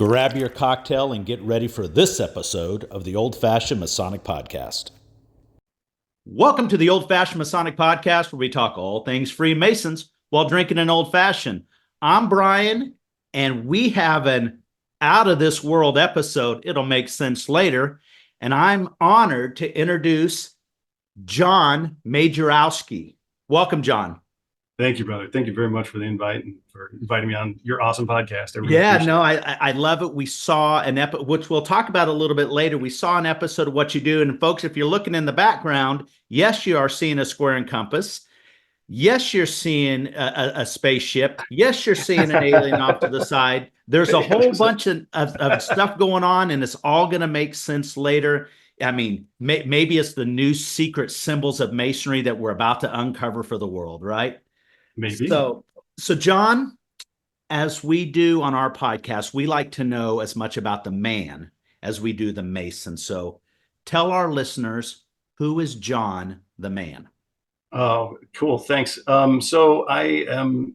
Grab your cocktail and get ready for this episode of the Old Fashion Masonic Podcast. Welcome to the Old Fashion Masonic Podcast, where we talk all things Freemasons while drinking an old fashioned. I'm Brian, and we have an out-of-this-world episode. It'll make sense later. And I'm honored to introduce Jon Majerowski. Welcome, Jon. Thank you, brother. Thank you very much for the invite and for inviting me on your awesome podcast. I love it. We saw an episode, which we'll talk about a little bit later. We saw an episode of what you do. And folks, if you're looking in the background, yes, you are seeing a square and compass. Yes, you're seeing a spaceship. Yes, you're seeing an alien off to the side. There's a whole bunch of stuff going on, and it's all going to make sense later. I mean, maybe it's the new secret symbols of Masonry that we're about to uncover for the world, right? Maybe. So Jon, as we do on our podcast, we like to know as much about the man as we do the Mason. So tell our listeners, who is Jon the man? Oh, cool. Thanks. So I am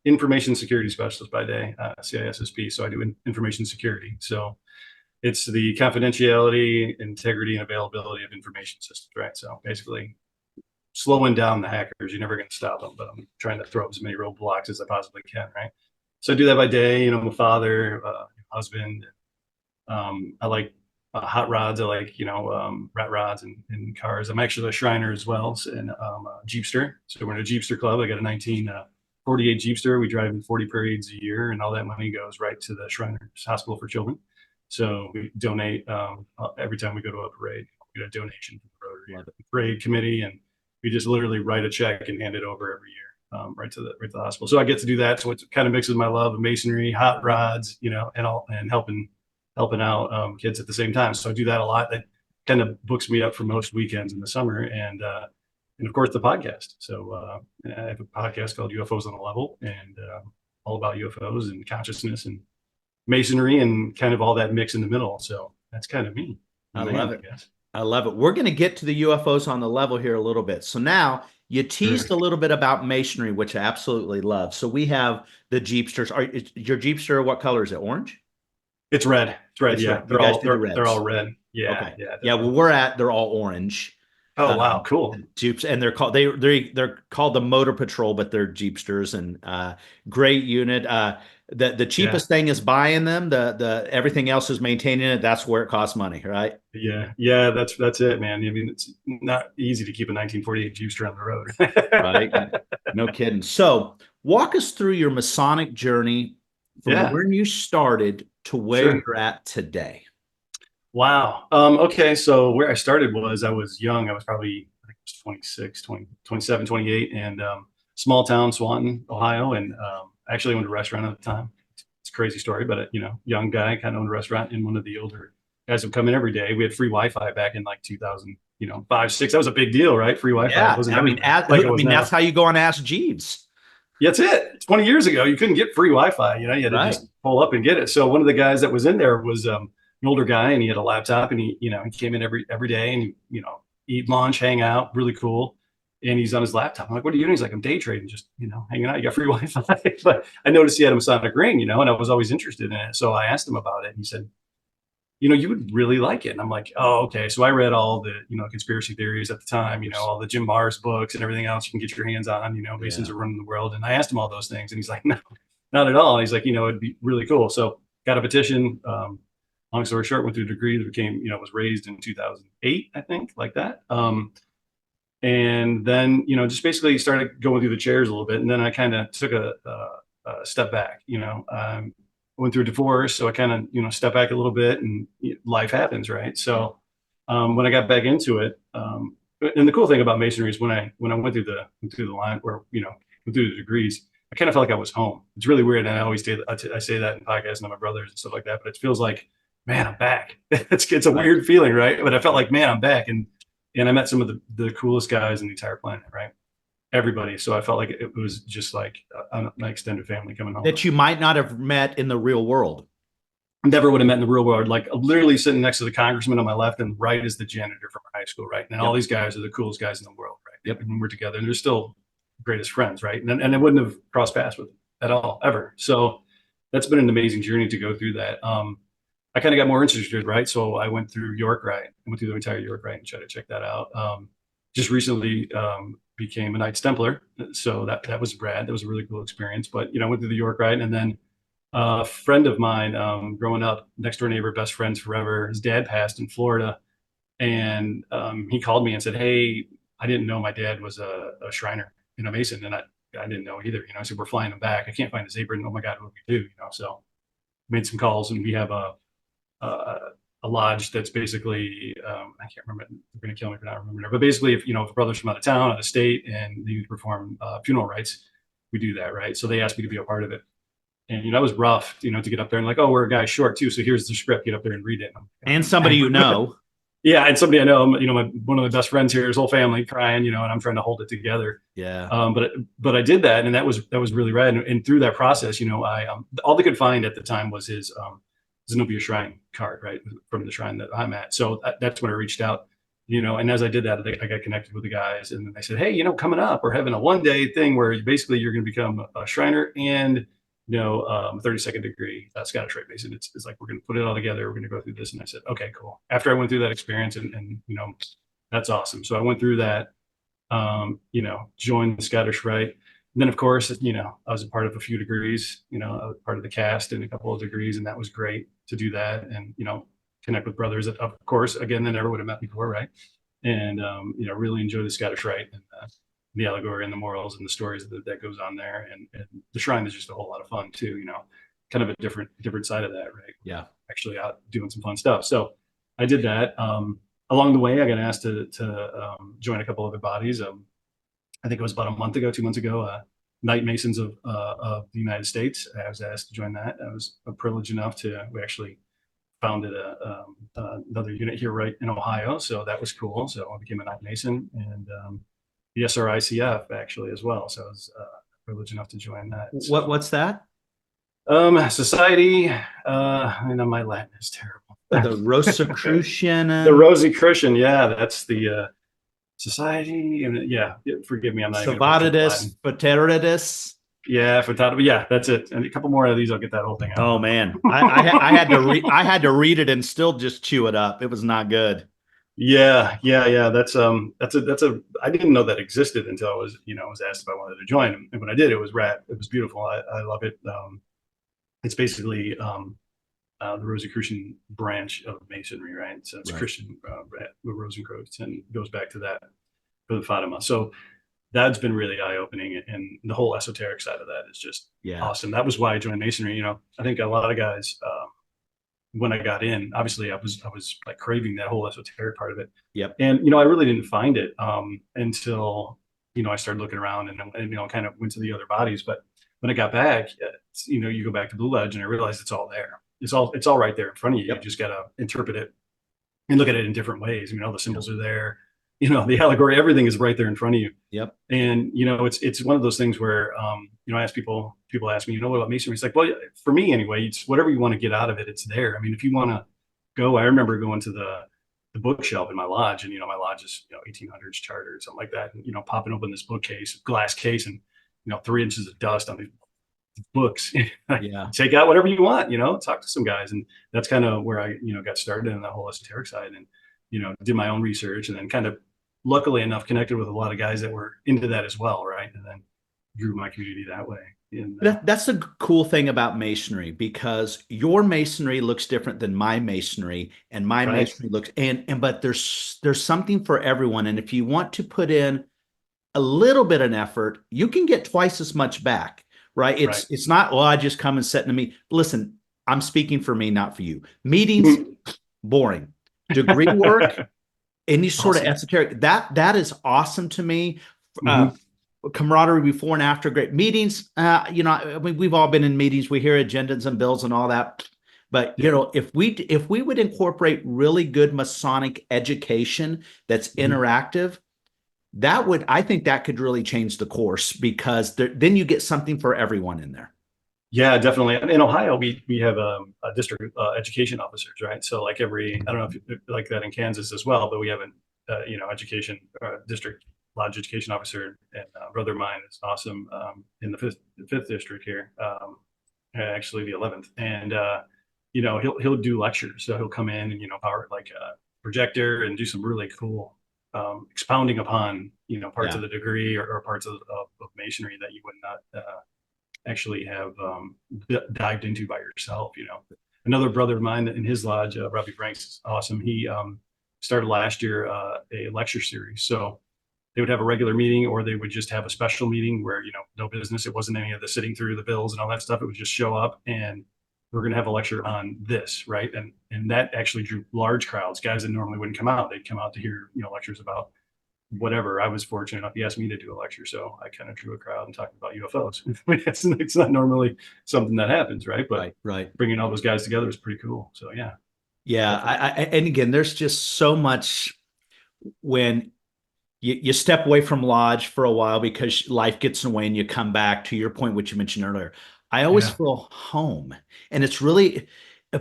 information security specialist by day, CISSP. So I do information security. So it's the confidentiality, integrity, and availability of information systems, right? So basically slowing down the hackers. You're never going to stop them, but I'm trying to throw up as many roadblocks as I possibly can, right? So I do that by day. I'm a father, husband. I like hot rods. I like, rat rods and cars. I'm actually a Shriner as well, and a Jeepster. So we're in a Jeepster club. I got a 1948 Jeepster. We drive in 40 parades a year, and all that money goes right to the Shriners Hospital for Children. So we donate every time we go to a parade. We get a donation from the Rotary Parade Committee, and we just literally write a check and hand it over every year, right to the hospital. So I get to do that. So it kind of mixes my love of Masonry, hot rods, and helping out kids at the same time. So I do that a lot. That kind of books me up for most weekends in the summer, and of course the podcast. So I have a podcast called UFOs on the Level, and all about UFOs and consciousness and Masonry and kind of all that mix in the middle. So that's kind of me. I love it. I love it. We're going to get to the UFOs on the level here a little bit. So now you teased a little bit about Masonry, which I absolutely love. So we have the Jeepsters. Your Jeepster, what color is it? Orange? It's red. It's red. Yeah. They're all red. Yeah. Okay. Yeah. Well, they're all orange. Oh, wow. Cool. Jeeps. And they're called the Motor Patrol, but they're Jeepsters, and great unit. The cheapest thing is buying them. The everything else is maintaining it. That's where it costs money, right? Yeah. That's it, man. I mean, it's not easy to keep a 1948 Jeepster on the road. Right. No kidding. So walk us through your Masonic journey from when you started to where you're at today. Wow. Okay. So where I started was I was young. I was probably, I think it was 26, 20, 27, 28, and small town, Swanton, Ohio. And I actually owned a restaurant at the time. It's a crazy story, but young guy kind of owned a restaurant, and one of the older guys would come in every day. We had free Wi-Fi back in like 2000, 5, 6. That was a big deal, right? Free Wi-Fi. Yeah. That's how you go on Ask Jeeves. That's it. 20 years ago, you couldn't get free Wi-Fi. You had to just pull up and get it. So one of the guys that was in there was an older guy, and he had a laptop, and he came in every day, and eat lunch, hang out, really cool. And he's on his laptop. I'm like, what are you doing? He's like, I'm day trading, just hanging out. You got free Wi-Fi. But I noticed he had a Masonic ring, and I was always interested in it. So I asked him about it, and he said, you would really like it. And I'm like, oh, okay. So I read all the conspiracy theories at the time, all the Jim Marrs books and everything else you can get your hands on. Masons are running the world. And I asked him all those things, and he's like, no, not at all. He's like, it'd be really cool. So got a petition. Long story short, went through degrees, became, was raised in 2008, I think, like that. And then, just basically started going through the chairs a little bit. And then I kind of took a step back, went through a divorce. So I kind of, stepped back a little bit, and life happens. Right. So when I got back into it, and the cool thing about Masonry is when I went through the line, or, went through the degrees, I kind of felt like I was home. It's really weird. And I say that in podcasts and my brothers and stuff like that, but it feels like, man, I'm back. It's a weird feeling, right? But I felt like, man, I'm back. And I met some of the coolest guys in the entire planet, right? Everybody. So I felt like it was just like my extended family coming home. That you might not have met in the real world. Never would have met in the real world. Like literally sitting next to the congressman on my left, and right is the janitor from our high school, right? And all these guys are the coolest guys in the world, right? Yep. And we're together, and they're still greatest friends, right? And I wouldn't have crossed paths with them at all, ever. So that's been an amazing journey to go through that. I kind of got more interested, right? So I went through York Rite. I went through the entire York Rite and tried to check that out. Just recently became a Knights Templar, so that was rad. That was a really cool experience. But I went through the York Rite, and then a friend of mine, growing up, next door neighbor, best friends forever. His dad passed in Florida, and he called me and said, "Hey, I didn't know my dad was a Shriner and a Mason, and I didn't know either. I said, we're flying him back. I can't find his apron. Oh my God, what do we do? So made some calls, and we have a lodge that's basically, I can't remember. They're going to kill me for not remembering it. But basically, if if a brother's from out of town, out of state, and they need to perform funeral rites, we do that, right? So they asked me to be a part of it, and that was rough, to get up there and like, oh, we're a guy short too, so here's the script. Get up there and read it. And somebody Yeah, and somebody I know, one of my best friends here, his whole family crying, and I'm trying to hold it together. Yeah. But I did that, and that was really rad. And through that process, I all they could find at the time was his Zenobia Shrine card, right, from the shrine that I'm at. So that's when I reached out, and as I did that, I got connected with the guys, and then they said, hey, coming up, we're having a 1-day thing where basically you're going to become a Shriner and 32nd degree Scottish Rite Mason. It's like, we're going to put it all together. We're going to go through this. And I said, okay, cool. After I went through that experience, and that's awesome. So I went through that, joined the Scottish Rite. And then, of course, I was a part of a few degrees, I was part of the cast in a couple of degrees, and that was great to do that. And, connect with brothers that, of course, again, they never would have met before. Right. And, really enjoy the Scottish Rite and the allegory and the morals and the stories that goes on there. And the shrine is just a whole lot of fun too, kind of a different side of that, right? Yeah. Actually out doing some fun stuff. So I did that. Along the way, I got asked to join a couple other bodies. I think it was about 2 months ago, Knight Masons of the United States. I was asked to join that. I was privileged enough we actually founded another unit here right in Ohio. So that was cool. So I became a Knight Mason, and the SRICF actually as well. So I was privileged enough to join that. So, what's that? Society. My Latin is terrible. The Rosicruciana. The Rosicrucian. Yeah, that's the society. And yeah, forgive me. I'm not. Civitatibus, Foederatis. Yeah, yeah, that's it. And a couple more of these, I'll get that whole thing out. Oh man, I had to read it and still just chew it up. It was not good. Yeah. That's I didn't know that existed until I was, was asked if I wanted to join. And when I did, it was rad. It was beautiful. I love it. It's basically the Rosicrucian branch of Masonry, right? So it's Christian Rosicrucians, and goes back to that for the Fatima. So that's been really eye-opening, and the whole esoteric side of that is just awesome. That was why I joined Masonry. I think a lot of guys, when I got in, obviously I was like craving that whole esoteric part of it. Yep. And I really didn't find it until I started looking around and kind of went to the other bodies. But when I got back, you go back to Blue Lodge, and I realized it's all there. It's all right there in front of you. Yep. You just got to interpret it and look at it in different ways. All the symbols are there. The allegory, everything is right there in front of you. Yep. And it's one of those things where I ask people ask me, what about Masonry? It's like, well, for me anyway, it's whatever you want to get out of it, it's there. If you want to go, I remember going to the bookshelf in my lodge, and my lodge is 1800s charter or something like that, and popping open this bookcase, glass case, and 3 inches of dust on these books. Yeah. Take out whatever you want, talk to some guys. And that's kind of where I got started in the whole esoteric side, and did my own research, and then kind of luckily enough connected with a lot of guys that were into that as well, right? And then grew my community that way. And that's the cool thing about Masonry, because your Masonry looks different than my Masonry, and my Masonry looks but there's something for everyone. And if you want to put in a little bit of effort, you can get twice as much back, right? It's not, well, I just come and sit in a meeting. Listen, I'm speaking for me, not for you. Meetings, boring. Degree work, any sort of esoteric, that is awesome to me. Camaraderie before and after great meetings. We've all been in meetings. We hear agendas and bills and all that. But if we would incorporate really good Masonic education that's interactive, I think that could really change the course, because then you get something for everyone in there. Yeah, definitely. In Ohio, we have a district education officers, right? So like I don't know if you like that in Kansas as well, but we have an education district lodge education officer, and brother of mine is awesome in the fifth district here, actually the 11th, and you know, he'll do lectures. So he'll come in and, you know, power like a projector and do some really cool expounding upon, you know, parts of the degree or parts of masonry that you would not actually have dived into by yourself. You know, another brother of mine in his lodge, Robbie Franks, is awesome. He started last year a lecture series. So they would have a regular meeting, or they would just have a special meeting where, you know, no business. It wasn't any of the sitting through the bills and all that stuff. It would just show up, and we're going to have a lecture on this, right? And that actually drew large crowds, guys that normally wouldn't come out. They'd come out to hear, you know, lectures about whatever. I was fortunate enough, he asked me to do a lecture, so I kind of drew a crowd and talked about UFOs. It's not normally something that happens, right? But bringing all those guys together is pretty cool. So yeah. And again, there's just so much when you step away from lodge for a while because life gets in the way, and you come back to your point, which you mentioned earlier. I always feel home, and it's really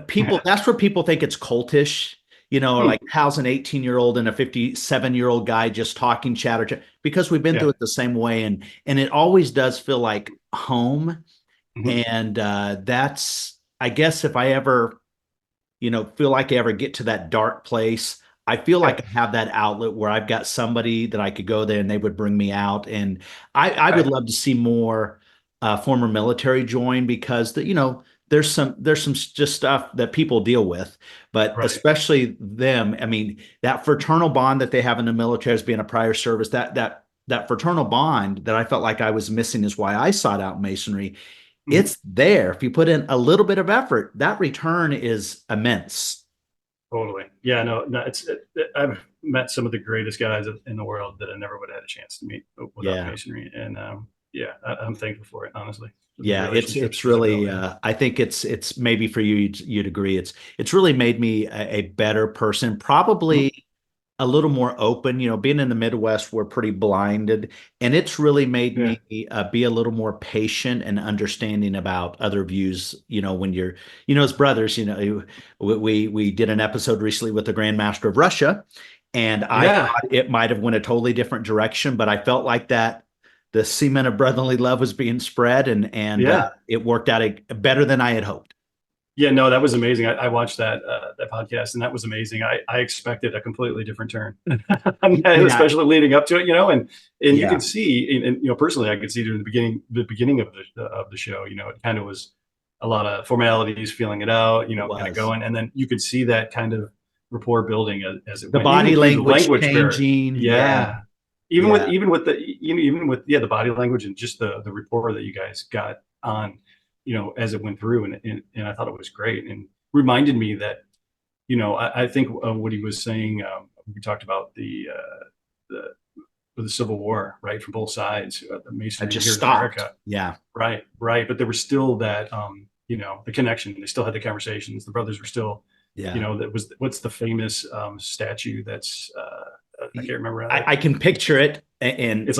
people. That's where people think it's cultish, you know, or like, how's an 18-year-old and a 57-year-old guy just talking chatter, because we've been through it the same way. And it always does feel like home. And that's, I guess, if I ever, you know, feel like I ever get to that dark place, I feel like I have that outlet where I've got somebody that I could go there and they would bring me out. And I would love to see more former military join, because you know, there's some just stuff that people deal with, but especially them. I mean, that fraternal bond that they have in the military as being a prior service, that fraternal bond that I felt like I was missing, is why I sought out Masonry. It's there. If you put in a little bit of effort, that return is immense. Totally. Yeah, no, I've met some of the greatest guys in the world that I never would have had a chance to meet without Masonry. And I'm thankful for it, honestly. Yeah, it's really I think it's maybe for you, you'd agree, it's really made me a better person, probably a little more open. You know, being in the Midwest, we're pretty blinded, and it's really made me be a little more patient and understanding about other views. You know, when you're, you know, as brothers, you know, we did an episode recently with the Grand Master of Russia, and I thought it might have went a totally different direction, but I felt like that the cement of brotherly love was being spread, and it worked out better than I had hoped. Yeah, no, that was amazing. I watched that podcast, and that was amazing. I expected a completely different turn, especially leading up to it, you know, and you can see, and you know, personally, I could see during the beginning of the show, you know, it kind of was a lot of formalities, feeling it out, you know, kind of going, and then you could see that kind of rapport building as it the went. Body language changing. Even with the body language and just the rapport that you guys got on, you know, as it went through, and I thought it was great, and reminded me that, you know, I think what he was saying, we talked about the Civil War, right, from both sides, the Masonry just here stopped. in America, right, but there was still that, you know, the connection. They still had the conversations. The brothers were still, you know, what's the famous statue that's I can't remember. I can picture it, and it's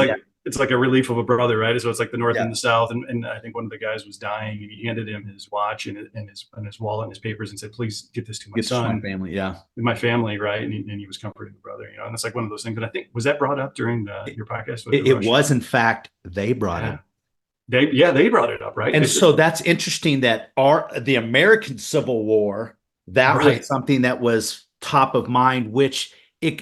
like a relief of a brother, right? So it's like the North and the South, and I think one of the guys was dying, and he handed him his watch and his wallet and his papers, and said, "Please get this to my son, my family, right?" And he was comforting the brother, you know. And it's like one of those things. But I think, was that brought up during your podcast? It was, in fact, they brought it. They brought it up, right? And so that's interesting that the American Civil War, that was something that was top of mind, which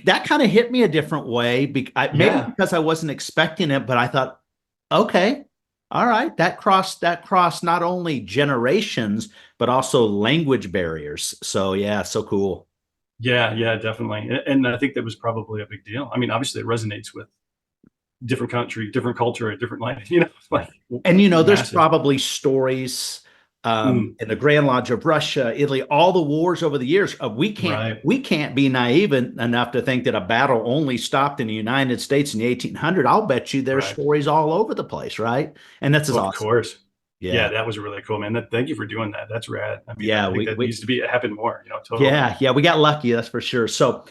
that kind of hit me a different way, maybe because I wasn't expecting it, but I thought, okay, all right, that crossed not only generations, but also language barriers. So so cool. Yeah, definitely. And I think that was probably a big deal. I mean, obviously it resonates with different country, different culture, a different life, you know. And, you know, there's probably stories in the Grand Lodge of Russia, Italy, all the wars over the years. We can't be naive enough to think that a battle only stopped in the United States in the 1800s. I'll bet you there's stories all over the place, right? And that's awesome. Of course. Yeah, that was really cool, man. Thank you for doing that. That's rad. I mean, I think that needs to happen more, you know. Totally. Yeah, we got lucky, that's for sure. So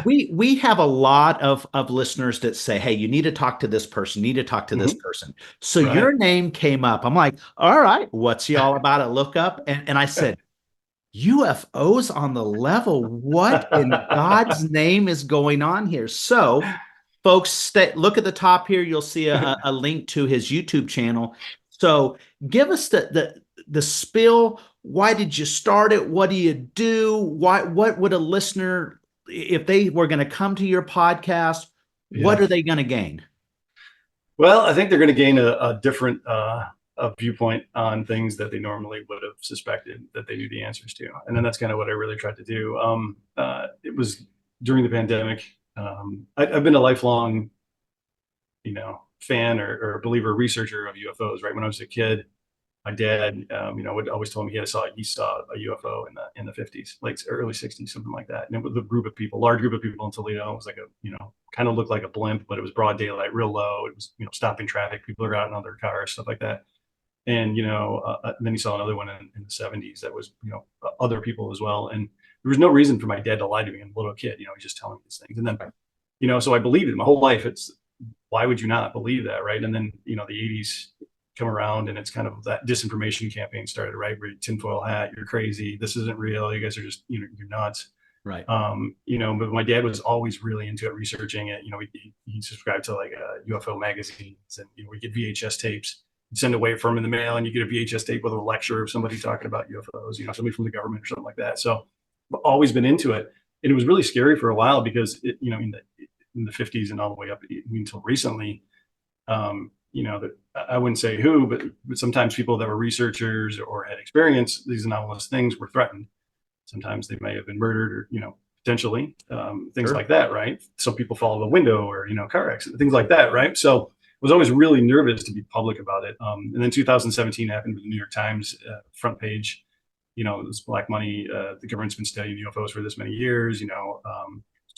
we have a lot of listeners that say, hey, you need to talk to this person, this person. So your name came up. I'm like, all right, what's he all about? I look up, and I said, UFOs on the level. What in God's name is going on here? So folks, look at the top here. You'll see a link to his YouTube channel. So give us the the spill. Why did you start it? What do you do? What would a listener, if they were going to come to your podcast, what are they going to gain? Well, I think they're going to gain a different a viewpoint on things that they normally would have suspected that they knew the answers to. And then that's kind of what I really tried to do. It was during the pandemic. I've been a lifelong, fan or believer, researcher of UFOs. Right when I was a kid, my dad, would always tell me he saw a UFO in the 50s, like early 60s, something like that. And it was a group of people, large group of people in Toledo. It was like kind of looked like a blimp, but it was broad daylight, real low. It was, stopping traffic. People are out in other cars, stuff like that. And, then he saw another one in the 70s that was, other people as well. And there was no reason for my dad to lie to me. I'm a little kid, he's just telling me these things. And then, so I believed it my whole life. Why would you not believe that? Right. And then, the 80s come around and it's kind of that disinformation campaign started, right? Where tinfoil hat, you're crazy. This isn't real. You guys are just, you're nuts. Right. But my dad was always really into it, researching it. He subscribed to like UFO magazines and, we get VHS tapes. You'd send away from in the mail and you get a VHS tape with a lecture of somebody talking about UFOs, somebody from the government or something like that. So I've always been into it. And it was really scary for a while because it, in the 50s and all the way up until recently, that I wouldn't say who, but sometimes people that were researchers or had experienced these anomalous things were threatened. Sometimes they may have been murdered or, potentially things Sure. like that, right? Some people fall out of a window or, car accidents, things like that, right? So I was always really nervous to be public about it. And then 2017 happened with the New York Times front page. This black money, the government's been studying UFOs for this many years, it's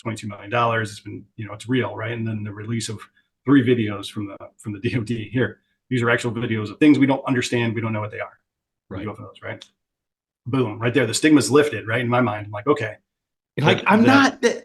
$22 million. It's been, it's real, right? And then the release of 3 videos from the DOD here. These are actual videos of things we don't understand. We don't know what they are. Right. UFOs, right? Boom, right there. The stigma's lifted, right? In my mind, I'm like, okay.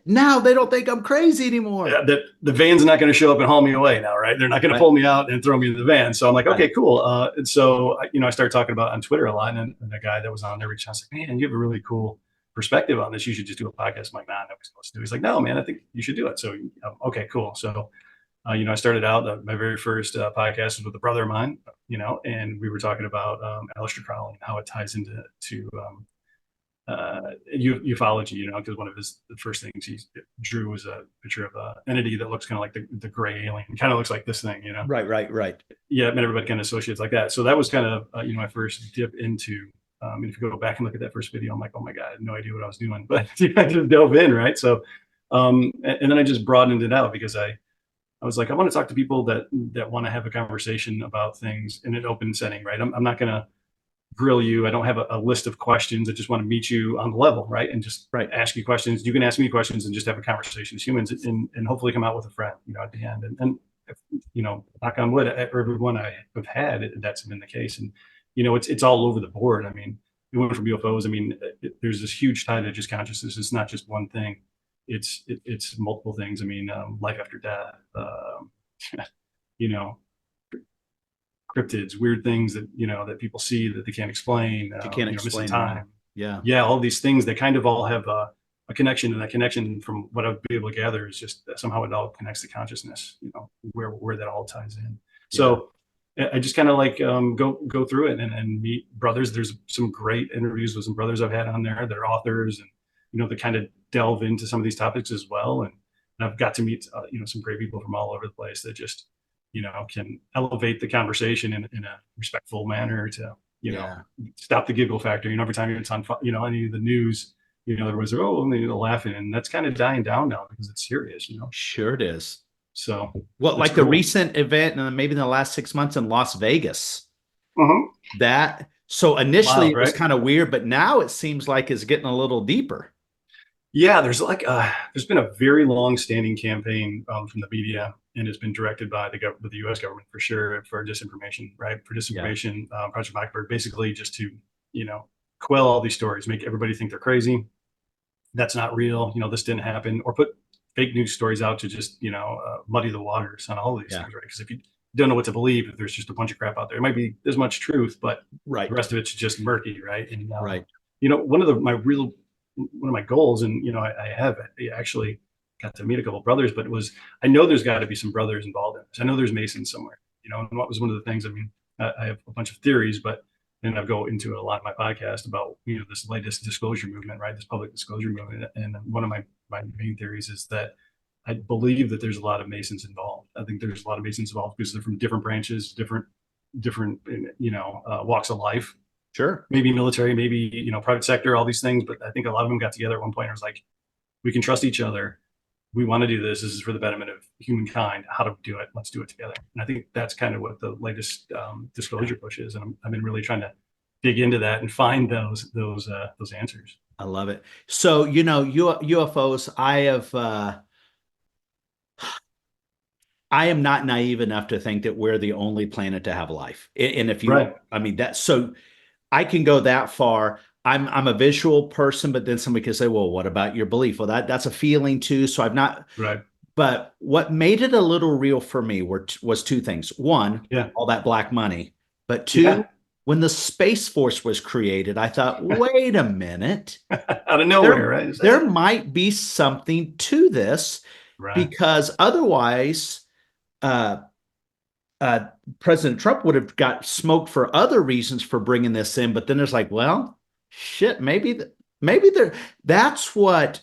Now they don't think I'm crazy anymore. The van's not going to show up and haul me away now, right? They're not going to pull me out and throw me in the van. So I'm like, okay, cool. And so, I started talking about on Twitter a lot. And the guy that was on there reached out, I was like, man, you have a really cool perspective on this. You should just do a podcast. I'm like, nah, nobody's supposed to do it. He's like, no, man, I think you should do it. So, okay, cool. So, I started out, my very first podcast was with a brother of mine, and we were talking about Aleister Crowley and how it ties into ufology, because one of the first things he drew was a picture of an entity that looks kind of like the gray alien, kind of looks like this thing, Right. Yeah, and everybody kind of associates like that. So that was kind of, my first dip into, if you go back and look at that first video, I'm like, oh my God, I had no idea what I was doing, but I just dove in, right? So, and then I just broadened it out because I was like, I want to talk to people that want to have a conversation about things in an open setting, right? I'm not going to grill you. I don't have a list of questions. I just want to meet you on the level, right? And just ask you questions. You can ask me questions and just have a conversation as humans and hopefully come out with a friend, at the end. And if, knock on wood, everyone I have had, that's been the case. And, it's all over the board. I mean, we went from UFOs. I mean, there's this huge tie to just consciousness. It's not just one thing. It's multiple things. I mean, life after death, cryptids, weird things that, that people see that they can't explain. You can't explain time. Yeah. All these things, they kind of all have a connection, and that connection, from what I've been able to gather, is just that somehow it all connects to consciousness, where that all ties in. So I just kind of like go through it and meet brothers. There's some great interviews with some brothers I've had on there. They're authors, and they kind of delve into some of these topics as well. And I've got to meet some great people from all over the place that just can elevate the conversation in a respectful manner to stop the giggle factor. Every time it's on any of the news, there was laughing, and that's kind of dying down now because it's serious. Sure it is. So like the recent event, maybe in the last 6 months in Las Vegas. So initially it was kind of weird, but now it seems like it's getting a little deeper. Yeah, there's been a very long-standing campaign from the media, and it's been directed by the U.S. government for sure, for disinformation, right? For disinformation, Project Blackbird, basically just to quell all these stories, make everybody think they're crazy. That's not real. This didn't happen, or put fake news stories out to just muddy the waters on all these things, right? Because if you don't know what to believe, if there's just a bunch of crap out there, it might be there's much truth, but the rest of it's just murky, right? And one of my goals, and I actually got to meet a couple of brothers, but I know there's got to be some brothers involved in this. I know there's Masons somewhere, and what was one of the things, I mean, I have a bunch of theories, but and I go into it a lot in my podcast about, this latest disclosure movement, right? This public disclosure movement. And one of my main theories is that I believe that there's a lot of Masons involved. I think there's a lot of Masons involved because they're from different branches, different walks of life. Sure. Maybe military, maybe, private sector, all these things. But I think a lot of them got together at one point and was like, we can trust each other. We want to do this. This is for the betterment of humankind. How do we do it? Let's do it together. And I think that's kind of what the latest disclosure push is. And I've been really trying to dig into that and find those answers. I love it. So, UFOs, I am not naive enough to think that we're the only planet to have life. And if you, right. So I can go that far. I'm a visual person, but then somebody could say, well, what about your belief? Well, that's a feeling too. So I've not, right. But what made it a little real for me was two things. One, all that black money, but two, when the Space Force was created, I thought, wait a minute. Out of nowhere, right? There might be something to this, because otherwise, President Trump would have got smoked for other reasons for bringing this in. But then there's like, well, shit, maybe that's what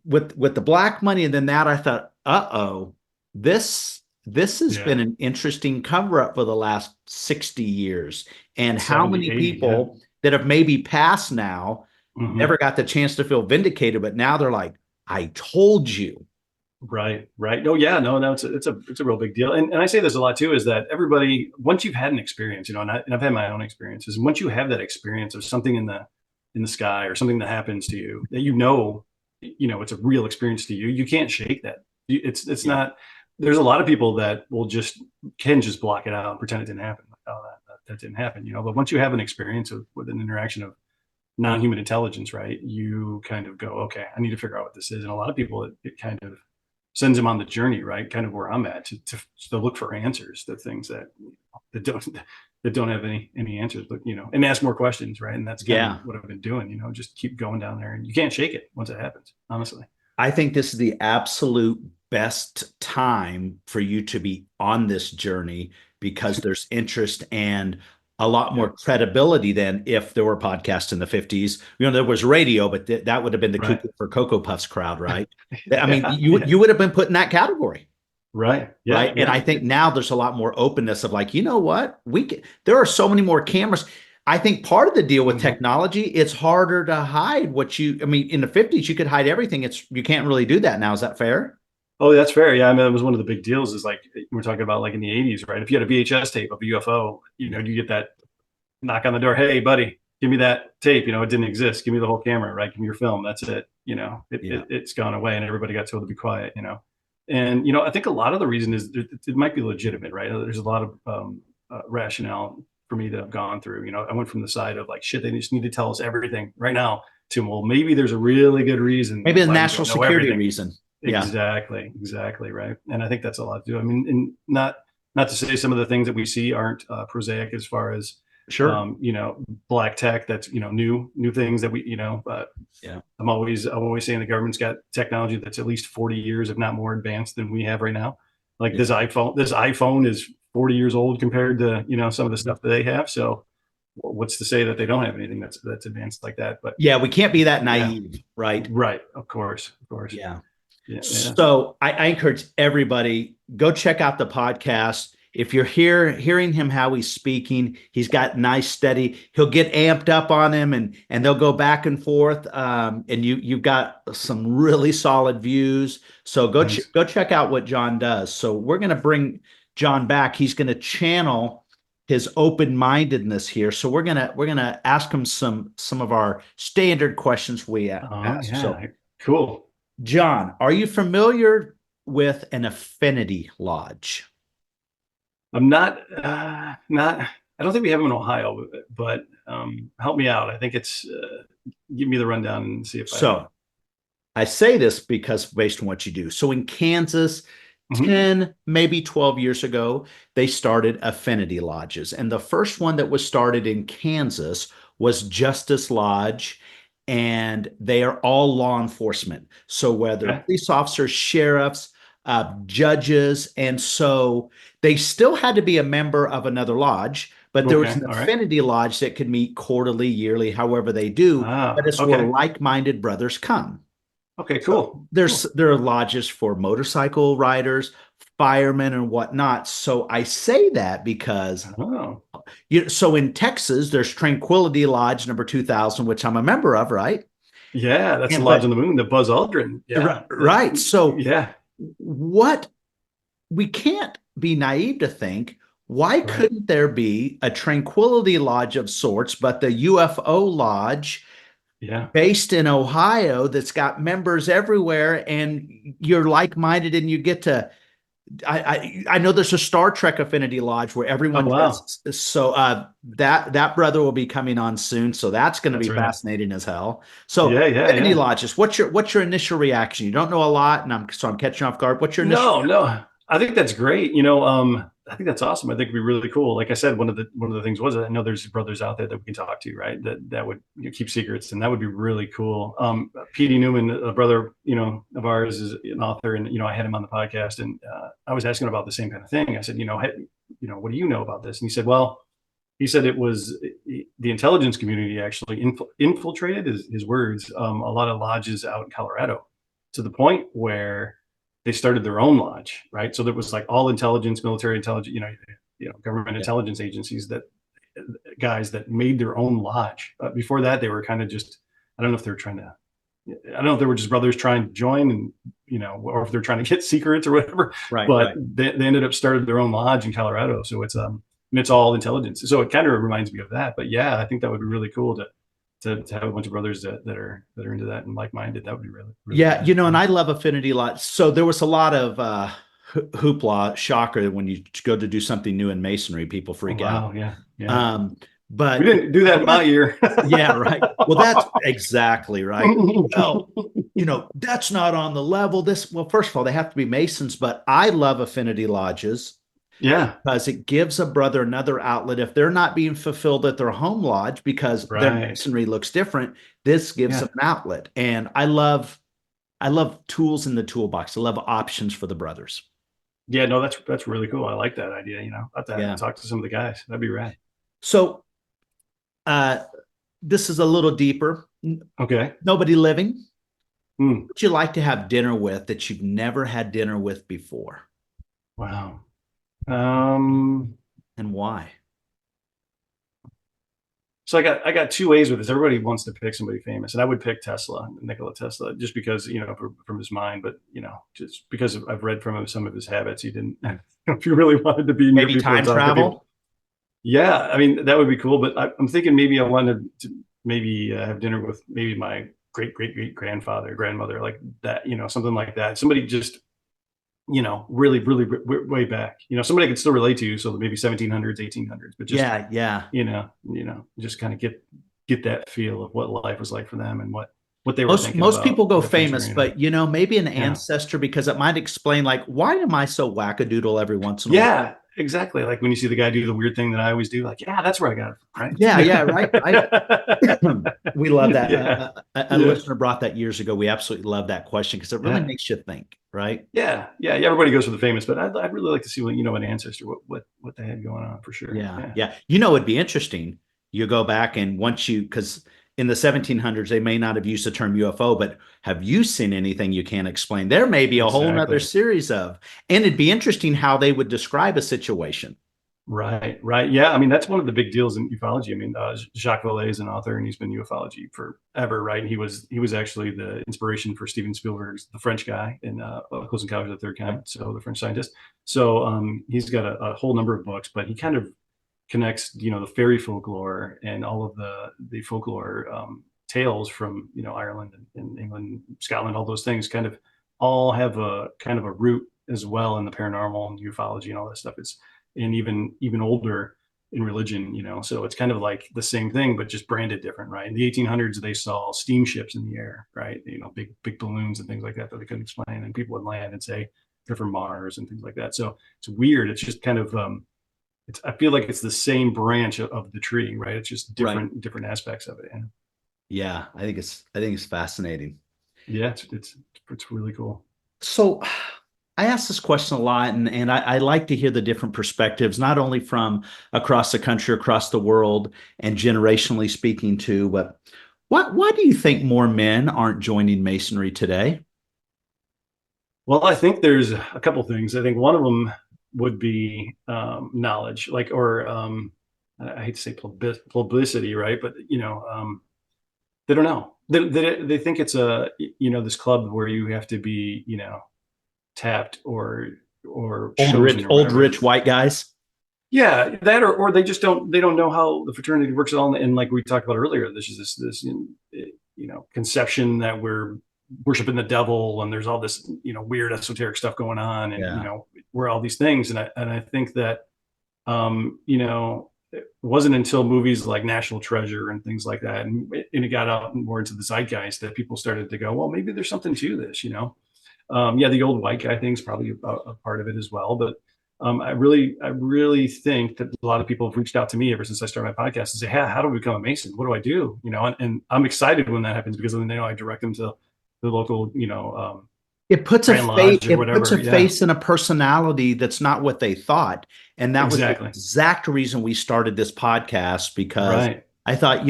with the black money. And then that I thought, this has been an interesting cover up for the last 60 years. And how many people that have maybe passed now never got the chance to feel vindicated, but now they're like, I told you. Right. No, it's a real big deal. And I say this a lot too, is that everybody, once you've had an experience, and I've had my own experiences, and once you have that experience of something in the sky or something that happens to you that it's a real experience to you, you can't shake that. It's not. There's a lot of people that can just block it out and pretend it didn't happen. Like, oh, that didn't happen, But once you have an experience with an interaction of non-human intelligence, right, you kind of go, okay, I need to figure out what this is. And a lot of people, it kind of sends them on the journey, right? Kind of where I'm at to look for answers to things that don't have any answers, but and ask more questions, right? And that's kind of what I've been doing, just keep going down there, and you can't shake it once it happens, honestly. I think this is the absolute best time for you to be on this journey, because there's interest and a lot more credibility than if there were podcasts in the 50s. There was radio, but that would have been the Cuckoo for Cocoa Puffs crowd, right? I mean, you would have been put in that category. Right. Yeah, right. Yeah. And I think now there's a lot more openness of like, what? There are so many more cameras. I think part of the deal with technology, it's harder to hide in the 50s, you could hide everything. You can't really do that now. Is that fair? Oh, that's fair. Yeah. I mean, it was one of the big deals is like, we're talking about like in the 80s, right? If you had a VHS tape of a UFO, you get that knock on the door. Hey, buddy, give me that tape. It didn't exist. Give me the whole camera, right? Give me your film. That's it. It's gone away, and everybody got told to be quiet, And, I think a lot of the reason is it might be legitimate, right? There's a lot of rationale for me that I've gone through. I went from the side of like, shit, they just need to tell us everything right now to, well, maybe there's a really good reason. Maybe a national security reason. Yeah. Exactly. Right. And I think that's a lot to do. I mean, and not to say some of the things that we see aren't prosaic as far as, black tech, that's, new things that we, but I'm always saying the government's got technology that's at least 40 years, if not more advanced than we have right now. Like this iPhone is 40 years old compared to, some of the stuff that they have. So what's to say that they don't have anything that's advanced like that? But we can't be that naive, right? Right. Of course. Yeah. So I encourage everybody, go check out the podcast. If you're hearing him how he's speaking, he's got nice, steady. He'll get amped up on him, and they'll go back and forth. And you've got some really solid views. So go check out what Jon does. So we're going to bring Jon back. He's going to channel his open-mindedness here. So we're gonna ask him some of our standard questions we ask. Yeah. So cool. Jon, are you familiar with an Affinity Lodge? I'm not, I don't think we have them in Ohio, but help me out. I think it's, give me the rundown and see if I say this because based on what you do. So in Kansas, 10, maybe 12 years ago, they started Affinity Lodges. And the first one that was started in Kansas was Justice Lodge. And they are all law enforcement. So whether police officers, sheriffs, judges, and so they still had to be a member of another lodge, But there was Okay. an All right. affinity lodge that could meet quarterly, yearly, however they do. But it's where Okay. like-minded brothers come. Okay. So Cool. there are lodges for motorcycle riders, firemen, and whatnot. So I say that because Oh, so in Texas, there's Tranquility Lodge number 2000, which I'm a member of, right? yeah. That's the And Lodge but on the Moon, the Buzz Aldrin. Yeah. right. So Yeah. what we can't be naive to think, why Right. couldn't there be a Tranquility Lodge of sorts, but the UFO Lodge Yeah. based in Ohio that's got members everywhere, and you're like-minded and you get to I know there's a Star Trek Affinity Lodge where Oh, everyone wow. does so that brother will be coming on soon, so that's going to That's be right. fascinating as hell. So Yeah. Yeah. Affinity Yeah. Lodges, what's your initial reaction? You don't know a lot, and I'm catching off guard. What's your initial No, no. I think that's great. I think that's awesome. I think it'd be really cool. Like I said, one of the things was I know there's brothers out there that we can talk to, right? That would keep secrets, and that would be really cool. P.D. Newman, a brother, of ours, is an author, and I had him on the podcast, and I was asking about the same kind of thing. I said, hey, what do you know about this? And he said, well, it was the intelligence community actually infiltrated his words, a lot of lodges out in Colorado, to the point where they started their own lodge, right? So there was like all intelligence, military intelligence, government Yeah. intelligence agencies, that guys that made their own lodge. Before that, they were kind of just, I don't know if they were trying to, I don't know if they were just brothers trying to join, and or if they're trying to get secrets or whatever. right? But they ended up started their own lodge in Colorado. So it's all intelligence. So it kind of reminds me of that. But yeah, I think that would be really cool to have a bunch of brothers that are into that and like-minded. That would be really, really Yeah, cool. and I love Affinity Lodge. So there was a lot of hoopla, shocker, when you go to do something new in Masonry, people freak out. Wow. Yeah. Yeah. But We didn't do that in my year. yeah, right. Well, that's exactly right. Well, that's not on the level. Well, first of all, they have to be Masons, but I love Affinity Lodges Yeah. because it gives a brother another outlet if they're not being fulfilled at their home lodge because their Right. Masonry looks different. This gives Yeah. them an outlet, and I love tools in the toolbox. I love options for the brothers. Yeah. No, that's really cool. I like that idea. I have to Yeah. talk to some of the guys. That'd be rad. So this is a little deeper. Okay. Nobody living. Mm. Would you like to have dinner with that you've never had dinner with before? Wow. And why? So I got two ways with this. Everybody wants to pick somebody famous, and I would pick Nikola Tesla, just because from his mind, but just because I've read from him some of his habits. He didn't. If you really wanted to be near Maybe people time and talk to travel. people, yeah, I mean that would be cool. But I'm thinking maybe I wanted to maybe have dinner with maybe my great grandmother, like that, something like that. Somebody just really, really way back, somebody I could still relate to. So maybe 1700s, 1800s, but just Yeah. just kind of get that feel of what life was like for them and what they were Most thinking most about people go the future, famous, but maybe an Yeah. ancestor, because it might explain, like, why am I so wackadoodle every once in a while? Yeah, exactly. Like when you see the guy do the weird thing that I always do, like, yeah, that's where I got it from, right? Yeah, right. We love that. Yeah. A listener brought that years ago. We absolutely love that question because it really makes you think, right? Yeah. Everybody goes for the famous, but I'd really like to see an ancestor, what they had going on, for sure. Yeah. It'd be interesting. You go back, and because in the 1700s, they may not have used the term UFO, but have you seen anything you can't explain? There may be a whole nother series and it'd be interesting how they would describe a situation. Right. Yeah. I mean, that's one of the big deals in ufology. I mean, Jacques Vallée is an author, and he's been in ufology forever, right? And he was actually the inspiration for Steven Spielberg's The French Guy in Close Encounters of the Third Kind, so the French scientist. So he's got a whole number of books, but he kind of connects, the fairy folklore and all of the folklore tales from Ireland and England, Scotland, all those things kind of all have a kind of a root as well in the paranormal and ufology and all that stuff. And even older in religion, so it's kind of like the same thing, but just branded different, right? In the 1800s, they saw steamships in the air, right? Big balloons and things like that they couldn't explain, and people would land and say they're from Mars and things like that. So it's weird. It's just kind of I feel like it's the same branch of the tree, right? It's just different aspects of it. Yeah, I think it's fascinating. Yeah, it's really cool. So I ask this question a lot, and I like to hear the different perspectives, not only from across the country, across the world, and generationally speaking too, but why do you think more men aren't joining Masonry today? Well, I think there's a couple things. I think one of them would be knowledge, I hate to say publicity, right? But they don't know. They think it's this club where you have to be tapped or chosen or Old whatever. rich white guys. Yeah, that or they don't know how the fraternity works at all. And like we talked about earlier, this is this conception that we're worshiping the devil and there's all this weird esoteric stuff going on, and Yeah. we're all these things. And I think that it wasn't until movies like National Treasure and things like that, and it got out more into the zeitgeist, that people started to go, well, maybe there's something to this. Yeah, the old white guy thing's probably a part of it as well, but I really think that a lot of people have reached out to me ever since I started my podcast and say, hey, how do we become a Mason? What do I do? And I'm excited when that happens, because then I direct them to the local, It puts a Grand face, Lodge or it puts a whatever. Yeah, face and a personality that's not what they thought. And that was the exactly. exact reason we started this podcast, because Right. I thought,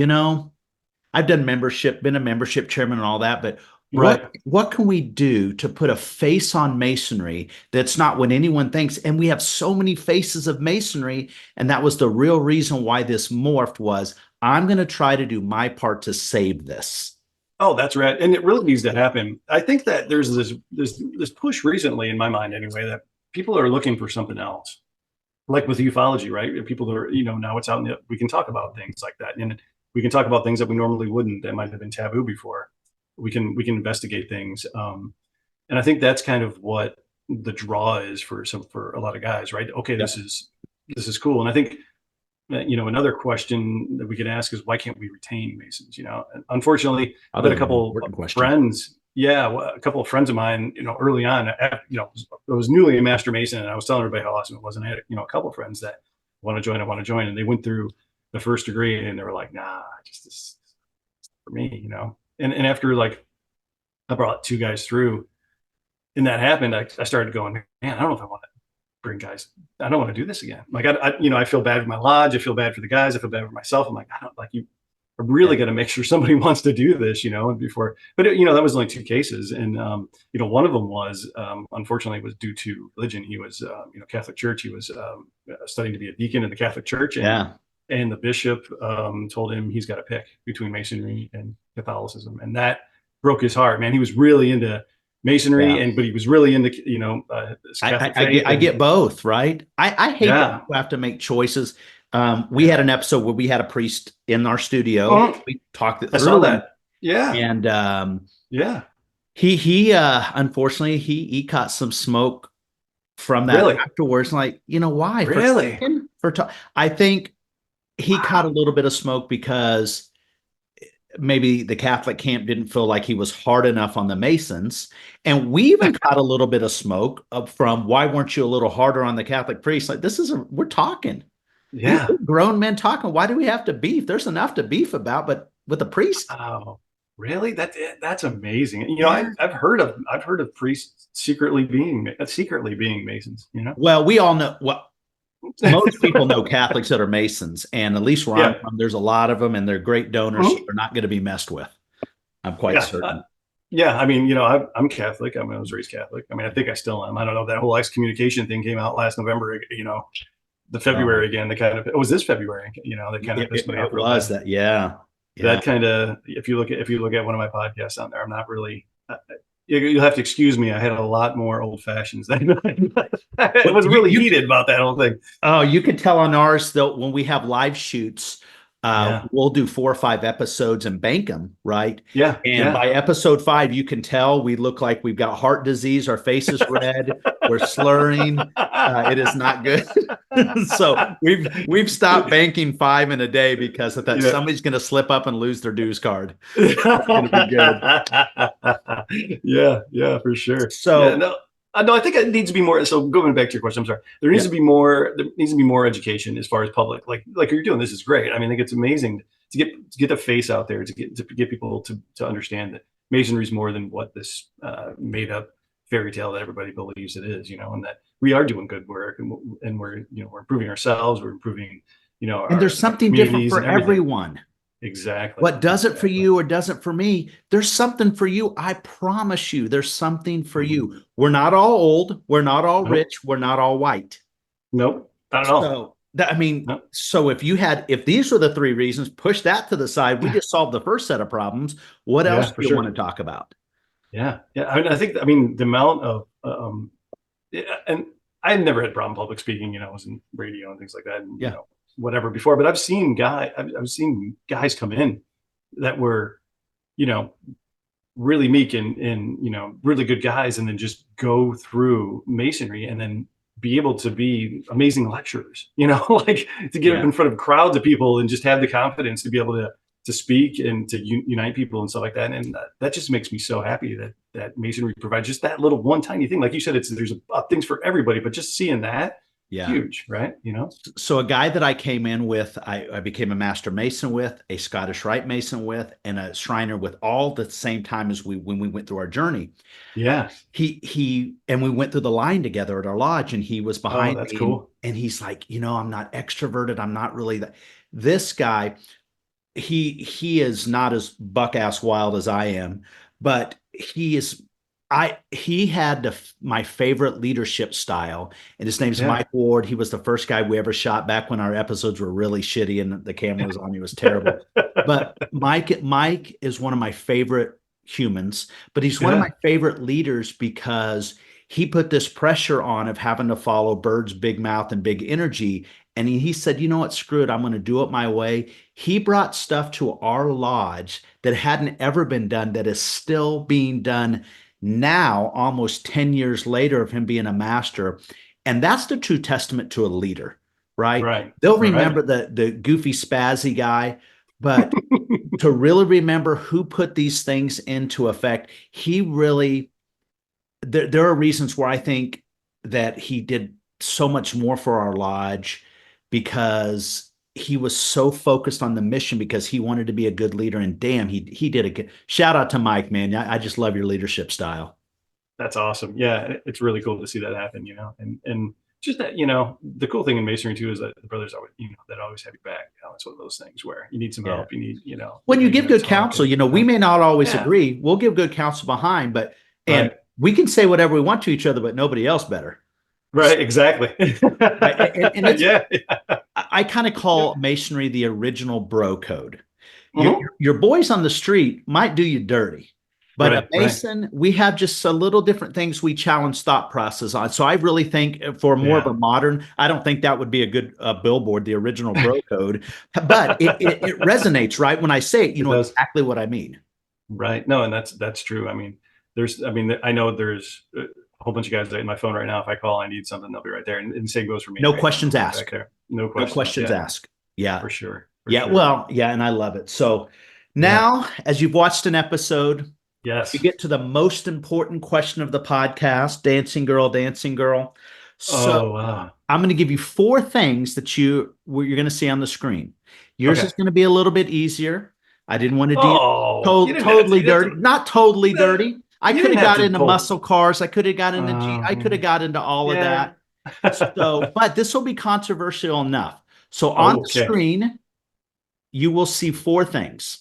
I've done membership, been a membership chairman and all that, but Right. what can we do to put a face on Masonry that's not what anyone thinks? And we have so many faces of Masonry, and that was the real reason why this morphed. Was I'm going to try to do my part to save this. Oh, that's right. And it really needs to happen. I think that there's this push recently, in my mind anyway, that people are looking for something else. Like with ufology, right? People are, now it's out we can talk about things like that. And we can talk about things that we normally wouldn't, that might have been taboo before. We can investigate things. And I think that's kind of what the draw is for a lot of guys, right? Okay, Yeah. this is cool. And I think that, another question that we could ask is, why can't we retain Masons? And unfortunately, I've had a couple of friends. Yeah, a couple of friends of mine, early on, I was newly a Master Mason, and I was telling everybody how awesome it was. And I had, a couple of friends that want to join, and they went through the first degree, and they were like, nah, just this for me, And after I brought two guys through, and that happened, I started going, man, I don't know if I want to bring guys. I don't want to do this again. Like I feel bad for my lodge. I feel bad for the guys. I feel bad for myself. I'm like, I don't like you. I really got to make sure somebody wants to do this, and before, but that was only two cases. And, one of them was, unfortunately, was due to religion. He was, Catholic Church. He was studying to be a deacon in the Catholic Church. And the bishop told him he's got to pick between Masonry and Catholicism. And that broke his heart, man. He was really into Masonry, but he was really into, Catholic faith. I get both, right? I hate that we have to make choices. We had an episode where we had a priest in our studio. We talked. I saw that. Yeah. And he unfortunately he caught some smoke from that afterwards. Like, why? Really? I think he caught a little bit of smoke because maybe the Catholic camp didn't feel like he was hard enough on the Masons. And we even caught a little bit of smoke from, why weren't you a little harder on the Catholic priests? Like, we're talking. Yeah. We're grown men talking. Why do we have to beef? There's enough to beef about, but with the priest. Oh, really? That's amazing. I've heard of priests secretly being Masons, Well, we all know most people know Catholics that are Masons, and at least where I'm from, there's a lot of them, and they're great donors. So they're not going to be messed with. I'm quite certain. I mean, I'm Catholic. I was raised Catholic. I mean, I think I still am. I don't know. That whole excommunication thing came out last November. The February again. The kind of it was this February. That kind of pissed me off. It was that. Yeah. That kind of. If you look at one of my podcasts on there, I'm not really. You'll have to excuse me. I had a lot more old fashions. I was really heated about that whole thing. Oh, you can tell on ours, though, when we have live shoots, we'll do 4 or 5 episodes and bank them, right? Yeah. And by episode 5, you can tell we look like we've got heart disease. Our face is red. We're slurring. It is not good. So we've stopped banking 5 in a day because of that. Somebody's going to slip up and lose their dues card. It's going to be good. Yeah, for sure. So no, I think it needs to be more. So going back to your question, I'm sorry. There needs to be more. There needs to be more education as far as public. Like you're doing. This is great. I mean, I think it's amazing to get the face out there, to get people to understand that Masonry is more than what this made up fairy tale that everybody believes it is, and that we are doing good work, and we're improving ourselves, we're improving, and there's something different for everyone. Exactly. What does it for you or doesn't for me, there's something for you. I promise you, there's something for you. We're not all old. We're not all rich. We're not all white. Nope, not at all. So so if these were the 3 reasons, push that to the side. We just solved the first set of problems. What else do you want to talk about? Yeah. I think the amount of, and I never had a problem public speaking. I was in radio and things like that, and whatever before. But I've seen guys come in that were, really meek and really good guys, and then just go through Masonry and then be able to be amazing lecturers, like to get up in front of crowds of people and just have the confidence to be able to speak and to unite people and stuff like that. And that just makes me so happy that Masonry provides just that little one tiny thing. Like you said, there's things for everybody, but just seeing that, huge, right? So a guy that I came in with, I became a Master Mason with, a Scottish Rite Mason with, and a Shriner with, all at the same time as when we went through our journey. Yeah. And we went through the line together at our lodge, and he was behind me. That's cool. And he's like, I'm not extroverted. I'm not really that. This guy, he is not as buck-ass wild as I am, but he had my favorite leadership style, and his name's Mike Ward. He was the first guy we ever shot back when our episodes were really shitty and the camera was on. He was terrible. But Mike is one of my favorite humans, but he's one of my favorite leaders because he put this pressure on of having to follow Byrd's big mouth and big energy. And he said, you know what, screw it, I'm going to do it my way. He brought stuff to our lodge that hadn't ever been done, that is still being done now, almost 10 years later of him being a master. And that's the true testament to a leader, right? Right. They'll remember the goofy spazzy guy, but to really remember who put these things into effect, he really, there are reasons where I think that he did so much more for our lodge, because he was so focused on the mission, because he wanted to be a good leader. And damn, he did a good shout out to Mike, man. I just love your leadership style. That's awesome. Yeah. It's really cool to see that happen, and just that, the cool thing in Masonry too is that the brothers always, that always have your back. It's one of those things where you need some help. You need, when you give good counsel, we may not always agree. We'll give good counsel behind, but, and we can say whatever we want to each other, but nobody else better. Right, exactly. And I kind of call Masonry the original bro code. Your boys on the street might do you dirty, but a Mason, we have just a little different things we challenge thought process on. So I really think for more of a modern, I don't think that would be a good billboard, the original bro code, but it resonates, right? When I say it, you know exactly what I mean. Right. No, and that's true. I know there's a whole bunch of guys in my phone right now. If I call, I need something, they'll be right there. And same goes for me. No questions asked. No questions asked. Yeah, for sure. Well, and I love it. So now, as you've watched an episode, yes, you get to the most important question of the podcast, dancing girl. So I'm going to give you 4 things that you're going to see on the screen. Yours is going to be a little bit easier. I didn't want to do totally dirty. Not totally dirty. I could have got into muscle cars. I could have got into I could have got into all of that. So, but this will be controversial enough. So on the screen, you will see 4 things,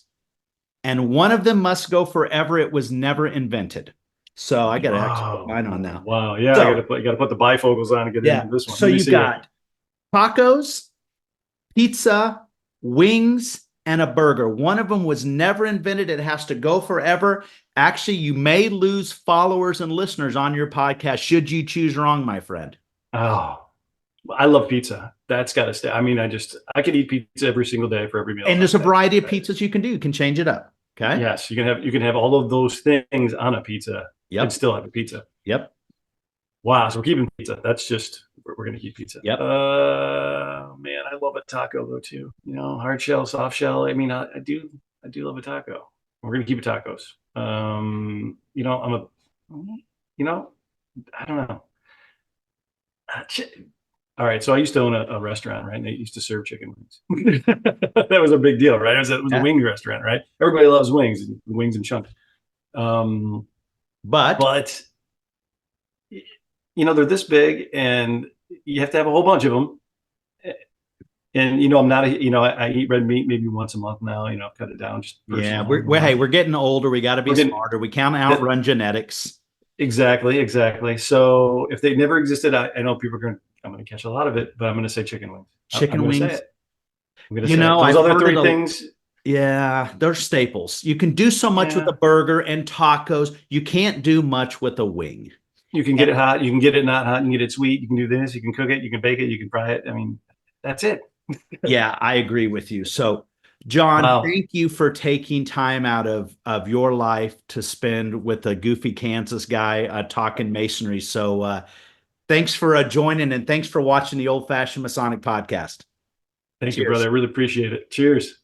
and one of them must go forever. It was never invented. So I got to actually put mine on now. Wow. Yeah. So, you got to put the bifocals on to get into this one. So you got tacos, pizza, wings, and a burger. One of them was never invented. It has to go forever. Actually, you may lose followers and listeners on your podcast should you choose wrong, my friend. Oh, I love pizza. That's got to stay. I could eat pizza every single day for every meal. And there's a variety of pizzas you can do. You can change it up. Okay. Yes, you can have all of those things on a pizza. Yep. And still have a pizza. Yep. Wow. So we're keeping pizza. That's just, we're going to keep pizza. Yep. Man, I love a taco though too. Hard shell, soft shell. I do love a taco. We're going to keep it tacos. I don't know. All right. So I used to own a restaurant, right? And they used to serve chicken wings. That was a big deal, right? It was a wing restaurant, right? Everybody loves wings and chunks. But they're this big, and you have to have a whole bunch of them. And I'm not I eat red meat maybe once a month now. Cut it down. Just Yeah, we're getting older. We got to be smarter. We can't outrun genetics. Exactly. So if they never existed, I know I'm going to catch a lot of it, but I'm going to say chicken wings. Chicken wings. I'm going to say it. Those other three things. Yeah, they're staples. You can do so much with a burger and tacos. You can't do much with a wing. You can get it hot. You can get it not hot. You can get it sweet. You can do this. You can cook it. You can bake it. You can fry it. I mean, that's it. Yeah, I agree with you. So, Jon, thank you for taking time out of your life to spend with a goofy Kansas guy talking masonry. So thanks for joining, and thanks for watching the Old Fashioned Masonic Podcast. Thank you, brother. I really appreciate it. Cheers.